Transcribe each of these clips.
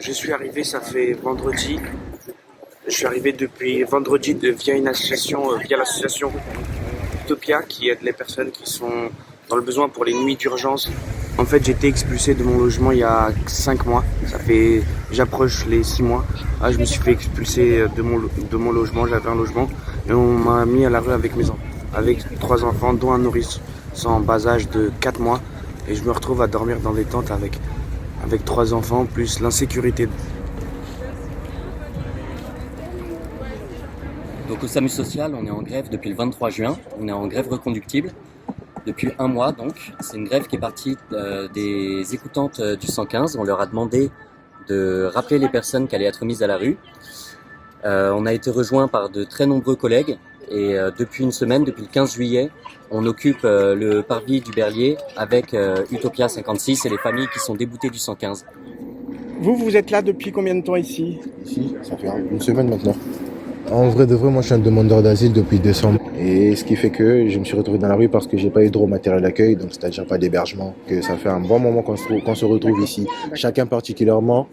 Je suis arrivé, ça fait vendredi. Je suis arrivé depuis vendredi via une association, via l'association Utopia qui aide les personnes qui sont dans le besoin pour les nuits d'urgence. En fait, j'ai été expulsé de mon logement il y a 5 mois. J'approche les 6 mois. Je me suis fait expulser de mon logement. J'avais un logement et on m'a mis à la rue avec mes enfants, avec 3 enfants, dont un nourrisson en bas âge de 4 mois. Et je me retrouve à dormir dans des tentes avec 3 enfants, plus l'insécurité. Donc au SAMU social, on est en grève depuis le 23 juin, on est en grève reconductible depuis 1 mois donc. C'est une grève qui est partie des écoutantes du 115, on leur a demandé de rappeler les personnes qui allaient être mises à la rue. On a été rejoint par de très nombreux collègues et depuis une semaine, depuis le 15 juillet, on occupe le parvis du Berlier avec Utopia 56 et les familles qui sont déboutées du 115. Vous êtes là depuis combien de temps ici? Ici, ça fait une semaine maintenant. En vrai de vrai, moi je suis un demandeur d'asile depuis décembre. Et ce qui fait que je me suis retrouvé dans la rue parce que j'ai pas eu droit au matériel d'accueil, donc c'est-à-dire pas d'hébergement. Que ça fait un bon moment qu'on se retrouve ici. Chacun particulièrement,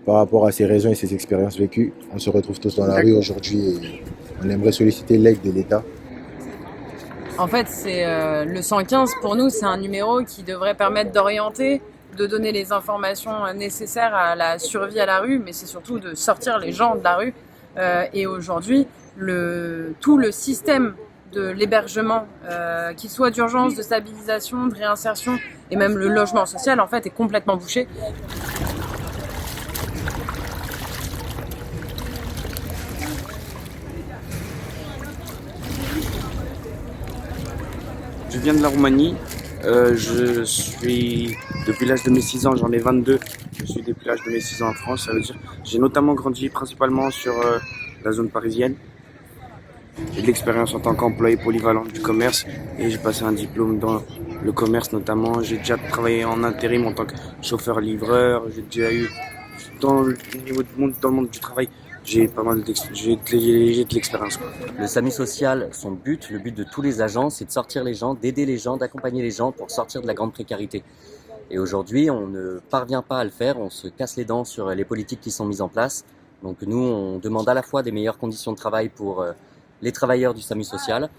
par rapport à ses raisons et ses expériences vécues, on se retrouve tous dans la rue aujourd'hui et on aimerait solliciter l'aide de l'État. En fait, c'est le 115 pour nous, c'est un numéro qui devrait permettre d'orienter, de donner les informations nécessaires à la survie à la rue, mais c'est surtout de sortir les gens de la rue. Et aujourd'hui, tout le système de l'hébergement, qu'il soit d'urgence, de stabilisation, de réinsertion et même le logement social, en fait, est complètement bouché. Je viens de la Roumanie. Je suis depuis l'âge de mes 6 ans, j'en ai 22. Je suis depuis l'âge de mes 6 ans en France. Ça veut dire j'ai notamment grandi principalement sur la zone parisienne. J'ai de l'expérience en tant qu'employé polyvalent du commerce et j'ai passé un diplôme dans le commerce notamment. J'ai déjà travaillé en intérim en tant que chauffeur-livreur. J'ai déjà eu dans le monde du travail. J'ai de l'expérience. Le SAMU social, son but, le but de tous les agents, c'est de sortir les gens, d'aider les gens, d'accompagner les gens pour sortir de la grande précarité. Et aujourd'hui, on ne parvient pas à le faire, on se casse les dents sur les politiques qui sont mises en place. Donc nous, on demande à la fois des meilleures conditions de travail pour les travailleurs du SAMU social,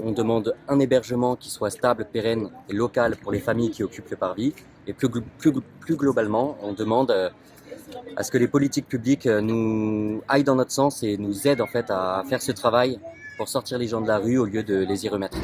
on demande un hébergement qui soit stable, pérenne et local pour les familles qui occupent le parvis, et plus globalement, on demande à ce que les politiques publiques nous aillent dans notre sens et nous aident en fait à faire ce travail pour sortir les gens de la rue au lieu de les y remettre.